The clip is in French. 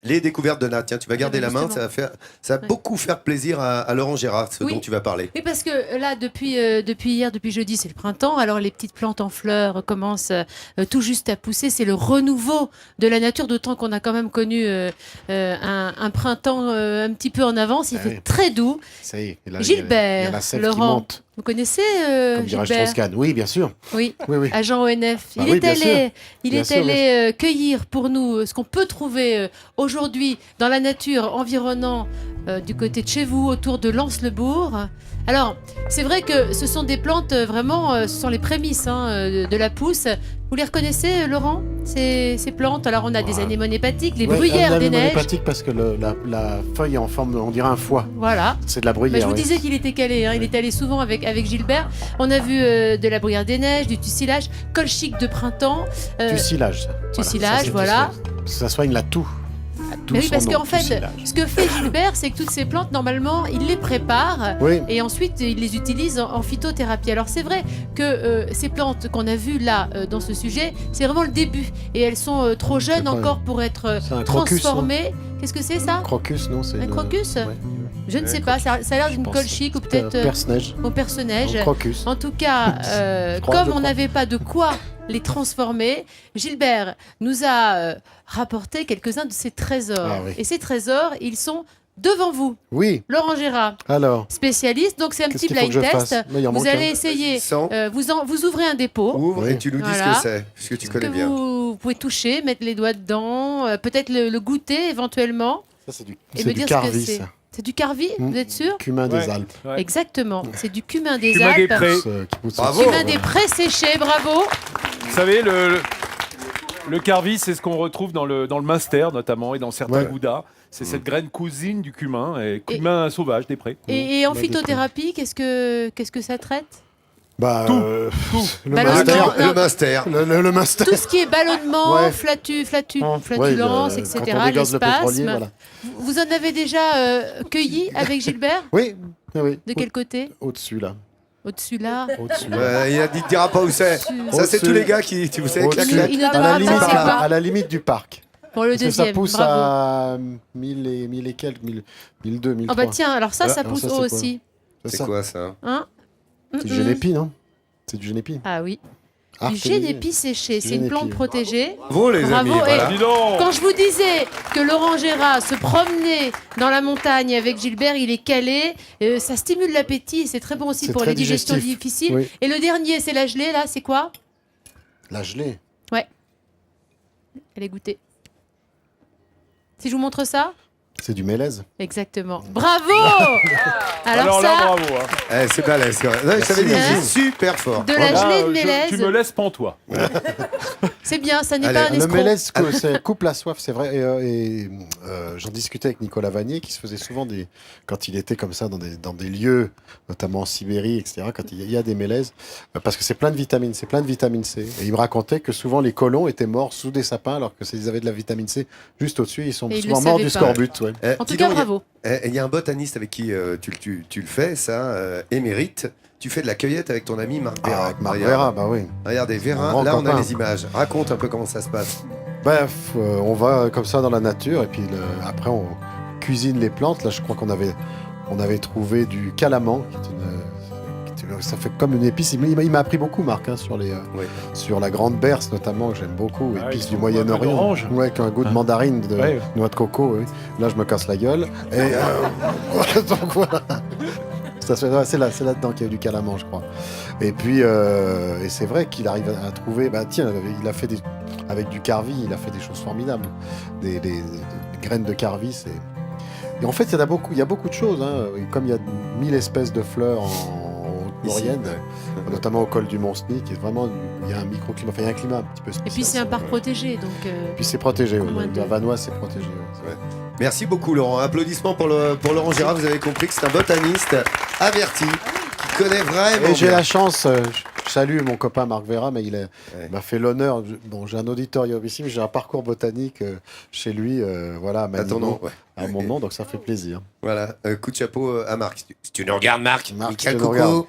Les découvertes de Nat. Tiens, tu vas garder la main, ça va beaucoup faire plaisir à Laurent Gérard, ce dont tu vas parler. Oui, parce que là, depuis hier, depuis jeudi, c'est le printemps. Alors les petites plantes en fleurs commencent tout juste à pousser. C'est le renouveau de la nature, d'autant qu'on a quand même connu un printemps un petit peu en avance. Il fait très doux. Ça y est, là, Gilbert, il y a la sève Laurent, qui monte. vous connaissez Comme dirait Gilbert? Strauss-Kahn. Oui, bien sûr. Oui, Oui. agent ONF. Ah oui, bien sûr. Il Bien est sûr, allé cueillir pour nous ce qu'on peut trouver aujourd'hui dans la nature environnant du côté de chez vous, autour de Lens-le-Bourg. Alors, c'est vrai que ce sont des plantes vraiment, ce sont les prémices de la pousse. Vous les reconnaissez, Laurent, ces plantes? Alors, on a des anémones hépatiques, les bruyères des neiges. Hépatique parce que la feuille est en forme, on dirait un foie. Voilà. C'est de la bruyère. Mais je vous disais qu'il était calé, il était allé souvent avec Gilbert. On a vu de la bruyère des neiges, du tussilage, colchique de printemps. Tussilage. Tussilage, voilà. Ça soigne la toux. Mais oui, parce qu'en fait, ce que fait Gilbert, c'est que toutes ces plantes, normalement, il les prépare et ensuite il les utilise en phytothérapie. Alors c'est vrai que ces plantes qu'on a vues là dans ce sujet, c'est vraiment le début et elles sont trop jeunes encore pour être transformées. Qu'est-ce que c'est ça? Crocus, non? Un crocus? Je ne sais pas, ça a l'air d'une colchique ou peut-être perce-neige. au perce-neige. Crocus. En tout cas, comme on n'avait pas de quoi les transformer, Gilbert nous a rapporté quelques-uns de ses trésors. Ah oui. Et ces trésors, ils sont devant vous. Oui. Laurent Gérard, alors, spécialiste, donc c'est un petit blind test. Vous allez essayer, vous ouvrez un dépôt. Ouvre et tu nous dis ce que c'est, parce que tu connais bien. Vous pouvez toucher, mettre les doigts dedans, peut-être le goûter éventuellement. ça c'est du carvi, ça. C'est du carvi, vous êtes sûr? Cumin des Alpes. Ouais. Exactement, c'est du cumin des Cumin des Alpes. prés. Bravo. Cumin des prés séchés, bravo. Vous savez, le carvi, c'est ce qu'on retrouve dans le Munster notamment et dans certains goudas. C'est cette graine cousine du cumin, et cumin sauvage des prés. Et en phytothérapie, qu'est-ce que ça traite? Le master. Le master. Tout ce qui est ballonnement, flatulence, etc., les spasmes. Voilà. Vous en avez déjà cueilli avec Gilbert? Oui. De quel côté? Au-dessus, là. Au-dessus là. Il ne dira pas où c'est. Ça, c'est tous les gars qui, vous savez, Il ne donnera pas, c'est pas. À la limite du parc. Pour le deuxième, ça pousse bravo. à 1000 et quelques, 1002, 1003. Oh bah tiens, alors ça pousse haut aussi. C'est quoi ça? Hein? C'est du génépi, non? C'est du génépi. Ah oui. Du génépi séché, c'est une plante protégée. Bravo les amis. Voilà. Dis donc. Quand je vous disais que Laurent Gérard se promenait dans la montagne avec Gilbert, il est calé, ça stimule l'appétit, c'est très bon aussi pour les digestions difficiles. Oui. Et le dernier, c'est la gelée, là, c'est quoi? La gelée. Ouais. Allez goûter. Si je vous montre ça? C'est du mélèze. Exactement. Bravo. Alors là, ça, bravo. Hein. C'est balèze. Je t'avais dit, c'est super fort. de la gelée de mélèze, Tu me laisses pantois. c'est bien, ça n'est Allez, pas un Le escroc. mélèze coupe la soif, c'est vrai. J'en discutais avec Nicolas Vanier, qui se faisait souvent quand il était comme ça dans des lieux, notamment en Sibérie, etc., quand il y a des mélèzes, parce que c'est plein de vitamines, c'est plein de vitamine C. Et il me racontait que souvent les colons étaient morts sous des sapins, alors que s'ils avaient de la vitamine C juste au-dessus, ils sont Et ils souvent le morts savaient du pas. scorbut. Ouais. En tout cas, bravo. Il y a un botaniste avec qui tu le fais, ça, émérite. Tu fais de la cueillette avec ton ami Marc Vera. Avec Marc Vera, bah oui. Regardez, Vera, Grand là on a copain. les images. Raconte un peu comment ça se passe. Bref, on va comme ça dans la nature, et puis après on cuisine les plantes. Là, je crois qu'on avait trouvé du calaman, ça fait comme une épice. Il m'a appris beaucoup, Marc, hein, sur la grande berce notamment, que j'aime beaucoup, épice du Moyen-Orient. Ouais, qui a un goût de mandarine, de noix de coco. Oui. Là, je me casse la gueule. Et donc voilà. C'est là-dedans qu'il y a du calaman, je crois. Et puis, et c'est vrai qu'il arrive à trouver. Bah tiens, il a fait avec du carvi, il a fait des choses formidables. Des graines de carvi, Et en fait, il y a beaucoup de choses. Hein. Comme il y a 1000 espèces de fleurs en Haute-Maurienne, notamment au col du Mont-Sny, qui est vraiment, il y a un microclimat, il y a un climat un petit peu spécial. Et puis c'est un parc protégé, donc. Et puis c'est protégé, la Vanoise, c'est protégé. Ouais. Merci beaucoup Laurent. Applaudissements pour Laurent Gérard. Vous avez compris que c'est un botaniste averti qui connaît vraiment. Et j'ai bien. la chance, je salue mon copain Marc Vera, mais il m'a fait l'honneur. Bon, j'ai un auditorium ici, mais j'ai un parcours botanique chez lui, voilà, À ton nom, ouais. à mon nom, donc ça fait plaisir. Voilà, coup de chapeau à Marc. Si tu nous regardes, Marc, Marc, Michael si tu nous Coco. regardes.